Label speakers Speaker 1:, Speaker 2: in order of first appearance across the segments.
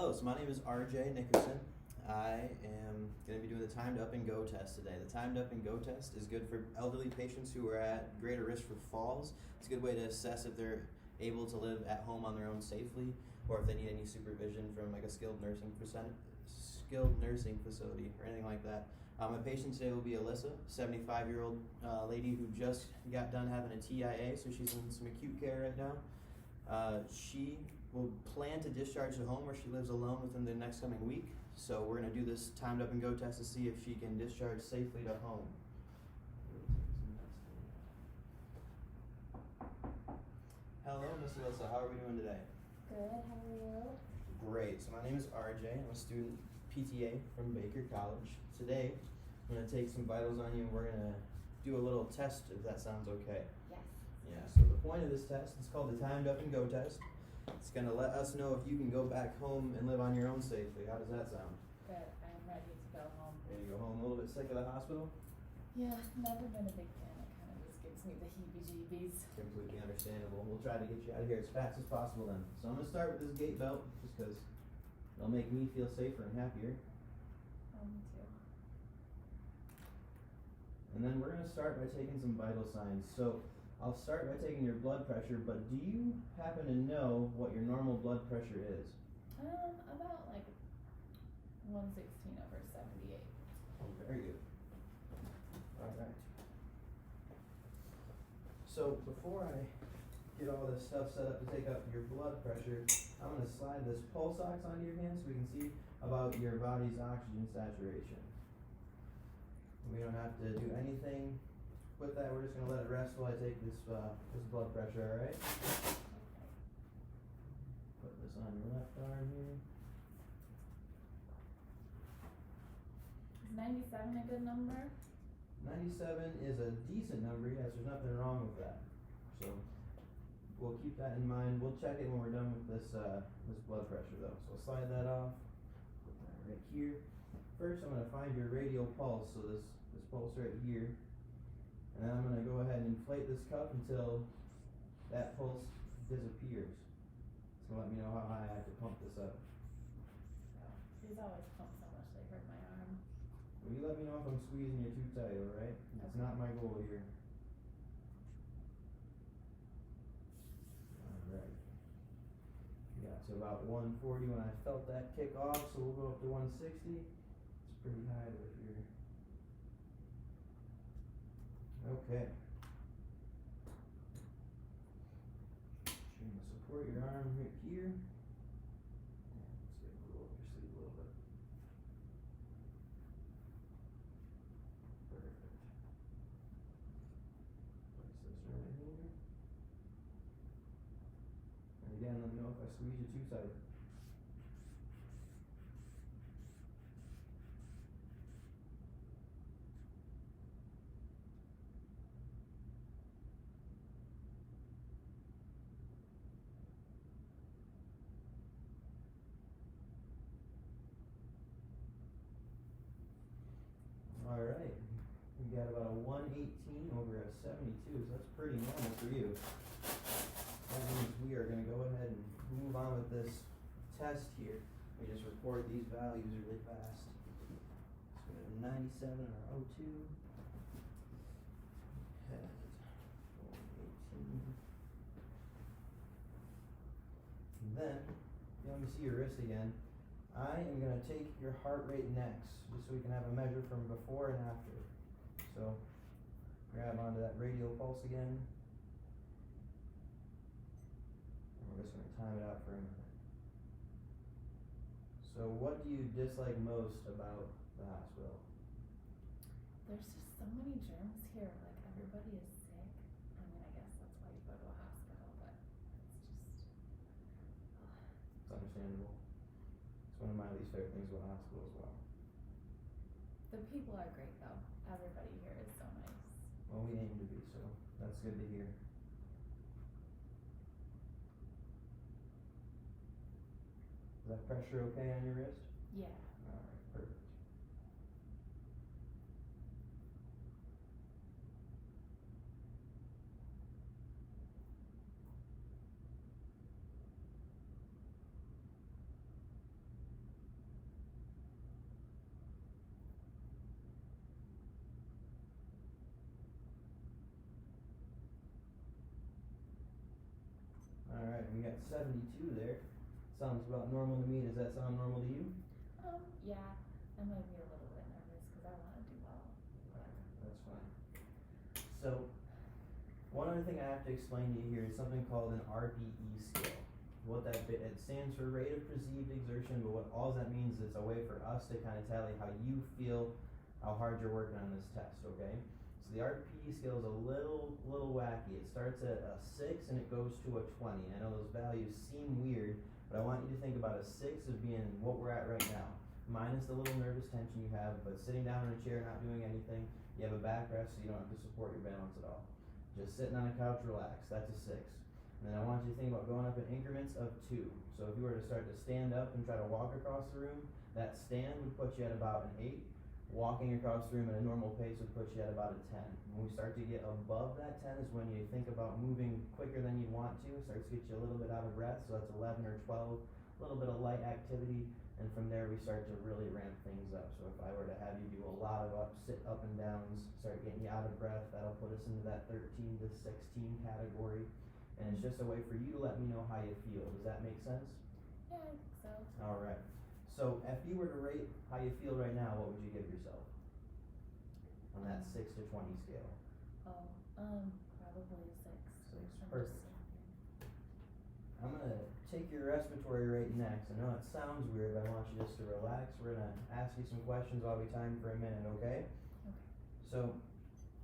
Speaker 1: Hello, so my name is RJ Nickerson. I am going to be doing the Timed Up and Go test today. The Timed Up and Go test is good for elderly patients who are at greater risk for falls. It's a good way to assess if they're able to live at home on their own safely, or if they need any supervision from like a skilled nursing facility or anything like that. My patient today will be Alyssa, 75-year-old lady who just got done having a TIA, so she's in some acute care right now. She will plan to discharge to home where she lives alone within the next coming week. So we're going to do this Timed Up and Go test to see if she can discharge safely to home. Hello, Miss Alyssa. How are we doing today?
Speaker 2: Good, how are you?
Speaker 1: Great. So my name is RJ. I'm a student PTA from Baker College. Today, I'm going to take some vitals on you and we're going to do a little test, if that sounds okay.
Speaker 2: Yes.
Speaker 1: Yeah, so the point of this test is called the Timed Up and Go test. It's going to let us know if you can go back home and live on your own safely. How does that sound?
Speaker 2: Good, I am ready to go home.
Speaker 1: Ready to go home a little bit sick of the hospital?
Speaker 2: Yeah, never been a big fan. It kind of just gives me the heebie-jeebies.
Speaker 1: Completely understandable. We'll try to get you out of here as fast as possible then. So I'm going to start with this gait belt just because it'll make me feel safer and happier.
Speaker 2: Me too.
Speaker 1: And then we're going to start by taking some vital signs. So I'll start by taking your blood pressure, but do you happen to know what your normal blood pressure is?
Speaker 2: About like 116/78.
Speaker 1: Oh, very good. Alright. So before I get all this stuff set up to take up your blood pressure, I'm going to slide this pulse ox onto your hand so we can see about your body's oxygen saturation. We don't have to do anything with that. We're just going to let it rest while I take this blood pressure, alright? Put this on your left arm here.
Speaker 2: Is 97 a good number?
Speaker 1: 97 is a decent number, yes, there's nothing wrong with that. So we'll keep that in mind. We'll check it when we're done with this blood pressure though. So I'll slide that off, put that right here. First I'm going to find your radial pulse, so this pulse right here. And then I'm going to go ahead and inflate this cup until that pulse disappears. It's going to let me know how high I have to pump this up.
Speaker 2: These always pump so much they hurt my arm.
Speaker 1: Well, you let me know if I'm squeezing you too tight, alright? It's not my goal here. Alright. We got to about 140 when I felt that kick off, so we'll go up to 160. It's pretty high over here. Okay. Trying to support your arm right here. Let's get a little up your sleeve a little bit. Perfect. Place this right here. And again, let me know if I squeeze you too tight. Alright, we got about a 118 over a 72, so that's pretty normal for you. That means we are going to go ahead and move on with this test here. We just record these values really fast. So we have 97 in our O2. Had 118. And then, let me see your wrist again. I am going to take your heart rate next, just so we can have a measure from before and after. So, grab onto that radial pulse again. And we're just going to time it out for a minute. So, what do you dislike most about the hospital?
Speaker 2: There's just so many germs here. Like, everybody is sick. I mean, I guess that's why you go to a hospital, but it's just...
Speaker 1: It's understandable. It's one of my least favorite things about the hospital as well.
Speaker 2: The people are great, though. Everybody here is so nice.
Speaker 1: Well, we aim to be, so that's good to hear. Is that pressure okay on your wrist?
Speaker 2: Yeah.
Speaker 1: Alright, perfect. Alright, we got 72 there. Sounds about normal to me. Does that sound normal to you?
Speaker 2: Yeah, I might be a little bit nervous because I want to do well.
Speaker 1: That's fine. So, one other thing I have to explain to you here is something called an RPE scale. It stands for rate of perceived exertion, but all that means is a way for us to kind of tally how you feel, how hard you're working on this test, okay? So the RPE scale is a little wacky. It starts at a 6 and it goes to a 20. I know those values seem weird, but I want you to think about a 6 as being what we're at right now. Minus the little nervous tension you have, but sitting down in a chair, not doing anything. You have a backrest, so you don't have to support your balance at all. Just sitting on a couch, relax. That's a 6. And then I want you to think about going up in increments of 2. So if you were to start to stand up and try to walk across the room, that stand would put you at about an 8. Walking across the room at a normal pace would put you at about a 10. When we start to get above that 10 is when you think about moving quicker than you want to. It starts to get you a little bit out of breath, so that's 11 or 12. A little bit of light activity, and from there we start to really ramp things up. So if I were to have you do a lot of sit up and downs, start getting you out of breath, that'll put us into that 13 to 16 category. And it's just a way for you to let me know how you feel. Does that make sense?
Speaker 2: Yeah, I think so.
Speaker 1: Alright. So if you were to rate how you feel right now, what would you give yourself? On that 6 to 20 scale.
Speaker 2: Probably a 6.
Speaker 1: 6,
Speaker 2: I'm
Speaker 1: perfect.
Speaker 2: just thinking.
Speaker 1: I'm gonna take your respiratory rate next. I know it sounds weird, but I want you just to relax. We're gonna ask you some questions. I'll be timed for a minute, okay?
Speaker 2: Okay.
Speaker 1: So,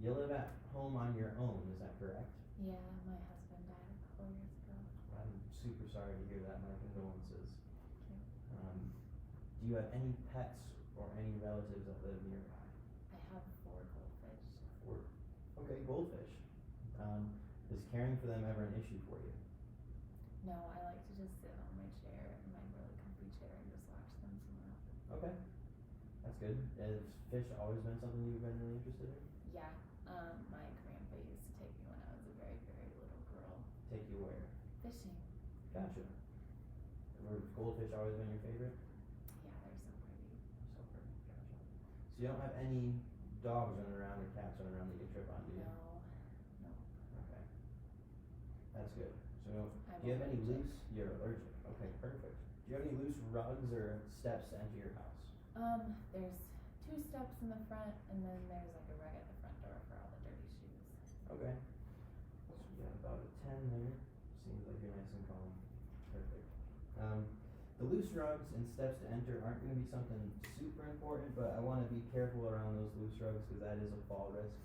Speaker 1: you live at home on your own, is that correct?
Speaker 2: Yeah, my husband died a couple years ago.
Speaker 1: I'm super sorry to hear that. My condolences.
Speaker 2: Thank you.
Speaker 1: Do you have any pets or any relatives that live nearby?
Speaker 2: I have 4 goldfish.
Speaker 1: Okay, goldfish. Is caring for them ever an issue for you?
Speaker 2: No, I like to just sit on my chair, my really comfy chair, and just watch them swim.
Speaker 1: Okay, that's good. Has fish always been something you've been really interested in?
Speaker 2: Yeah, my grandpa used to take me when I was a very, very little girl.
Speaker 1: Take you where?
Speaker 2: Fishing.
Speaker 1: Gotcha. Were goldfish always been your favorite?
Speaker 2: Yeah, they're so pretty.
Speaker 1: So pretty, gotcha. So you don't have any dogs running around or cats running around that you trip on, do you?
Speaker 2: No.
Speaker 1: Okay. That's good. So,
Speaker 2: I'm
Speaker 1: do you have any
Speaker 2: allergic.
Speaker 1: you're allergic, okay, perfect. Do you have any loose rugs or steps to enter your house?
Speaker 2: There's 2 steps in the front, and then there's like a rug at the front door for all the dirty shoes.
Speaker 1: Okay. So you got about a 10 there. Seems like you're nice and calm. Perfect. The loose rugs and steps to enter aren't gonna be something super important, but I wanna be careful around those loose rugs because that is a fall risk.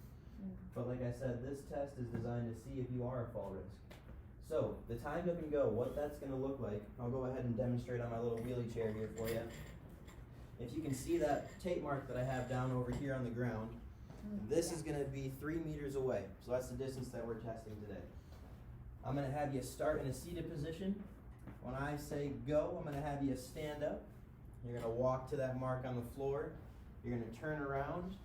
Speaker 1: But like I said, this test is designed to see if you are a fall risk. So, the timed up and go, what that's gonna look like, I'll go ahead and demonstrate on my little wheelie chair here for you. If you can see that tape mark that I have down over here on the ground, this is gonna be 3 meters away. So that's the distance that we're testing today. I'm gonna have you start in a seated position. When I say go, I'm gonna have you stand up. You're gonna walk to that mark on the floor. You're gonna turn around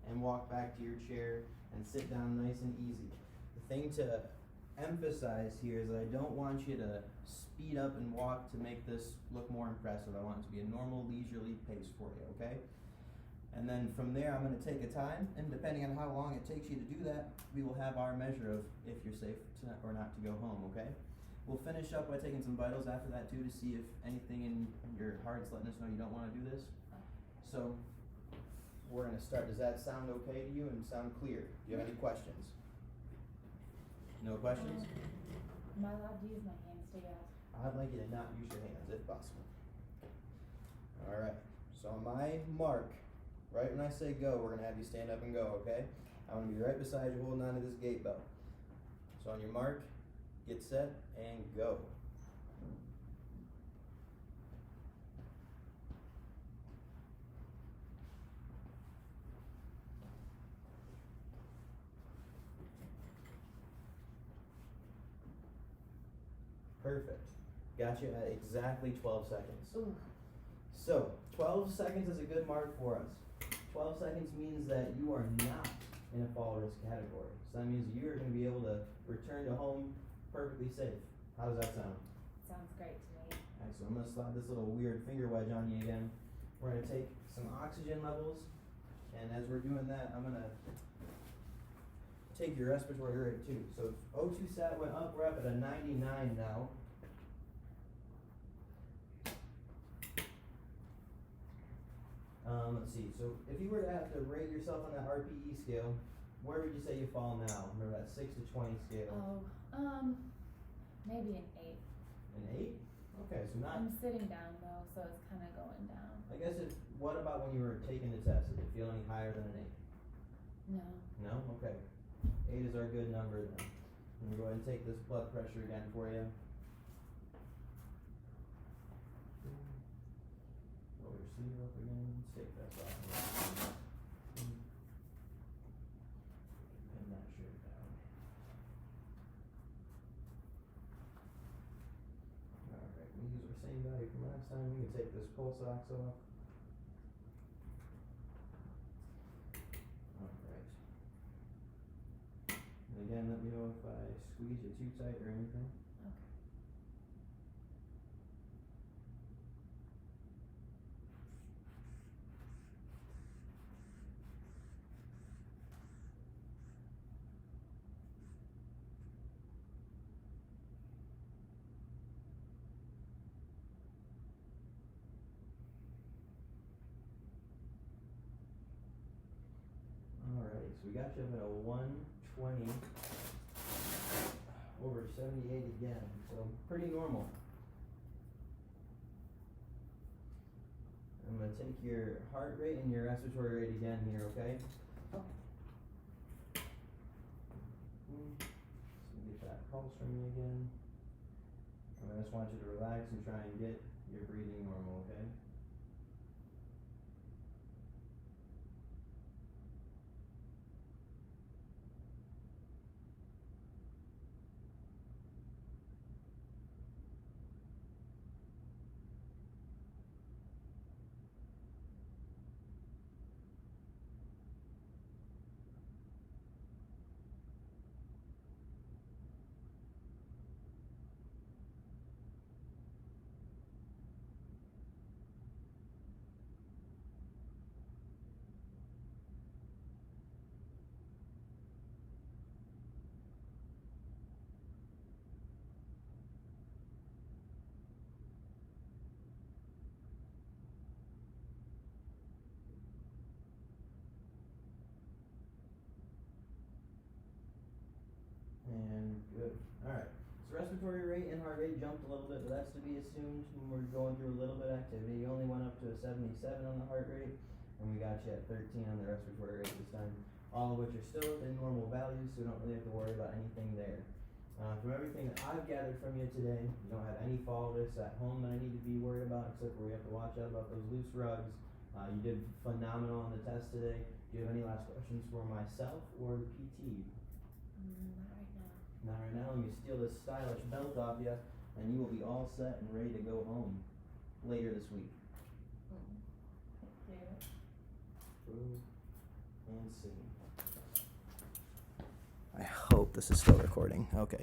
Speaker 1: and walk back to your chair and sit down nice and easy. The thing to emphasize here is that I don't want you to speed up and walk to make this look more impressive. I want it to be a normal, leisurely pace for you, okay? And then from there, I'm gonna take a time, and depending on how long it takes you to do that, we will have our measure of if you're safe or not to go home, okay? We'll finish up by taking some vitals after that too to see if anything in your heart's letting us know you don't wanna do this. So, we're gonna start. Does that sound okay to you and sound clear? Do you have any questions? No questions?
Speaker 2: Am I allowed to use my hands to go?
Speaker 1: I'd like you to not use your hands if possible. Alright, so on my mark, right when I say go, we're gonna have you stand up and go, okay? I'm gonna be right beside you holding onto this gate belt. So on your mark, get set, and go. Perfect. Got you at exactly 12 seconds.
Speaker 2: Ooh.
Speaker 1: So, 12 seconds is a good mark for us. 12 seconds means that you are not in a fall risk category. So that means you're going to be able to return to home perfectly safe. How does that sound?
Speaker 2: Sounds great to me.
Speaker 1: Excellent. I'm going to slide this little weird finger wedge on you again. We're going to take some oxygen levels, and as we're doing that, I'm going to take your respiratory rate too. So O2 sat went up, we're up at a 99 now. Let's see, so if you were to have to rate yourself on that RPE scale, where would you say you fall now? Remember that 6 to 20 scale?
Speaker 2: Oh, maybe an 8.
Speaker 1: An 8? Okay, so not,
Speaker 2: I'm sitting down though, so it's kinda going down.
Speaker 1: I guess what about when you were taking the test? Did it feel any higher than an 8?
Speaker 2: No.
Speaker 1: No? Okay. 8 is our good number then. Let me go ahead and take this blood pressure again for you. Roll your sleeve up again, take that off. Pin that shirt down. Alright, we use our same value from last time. We can take this pulse ox off. Alright. And again, let me know if I squeeze you too tight or anything.
Speaker 2: Okay.
Speaker 1: Alright, so we got you up at a 120 over 78 again, so pretty normal. I'm gonna take your heart rate and your respiratory rate again here, okay?
Speaker 2: Okay.
Speaker 1: Just gonna get that pulse from you again. And I just want you to relax and try and get your breathing normal, okay? And good. Alright. So respiratory rate and heart rate jumped a little bit, but that's to be assumed when we're going through a little bit of activity. You only went up to a 77 on the heart rate, and we got you at 13 on the respiratory rate this time. All of which are still within normal values, so we don't really have to worry about anything there. From everything that I've gathered from you today, you don't have any fall risks at home that I need to be worried about, except for we have to watch out about those loose rugs. You did phenomenal on the test today. Do you have any last questions for myself or the PT?
Speaker 2: Not right now.
Speaker 1: Not right now. Let me steal this stylish belt off you, and you will be all set and ready to go home later this week.
Speaker 2: Thank you.
Speaker 1: Prove and see. I hope this is still recording. Okay.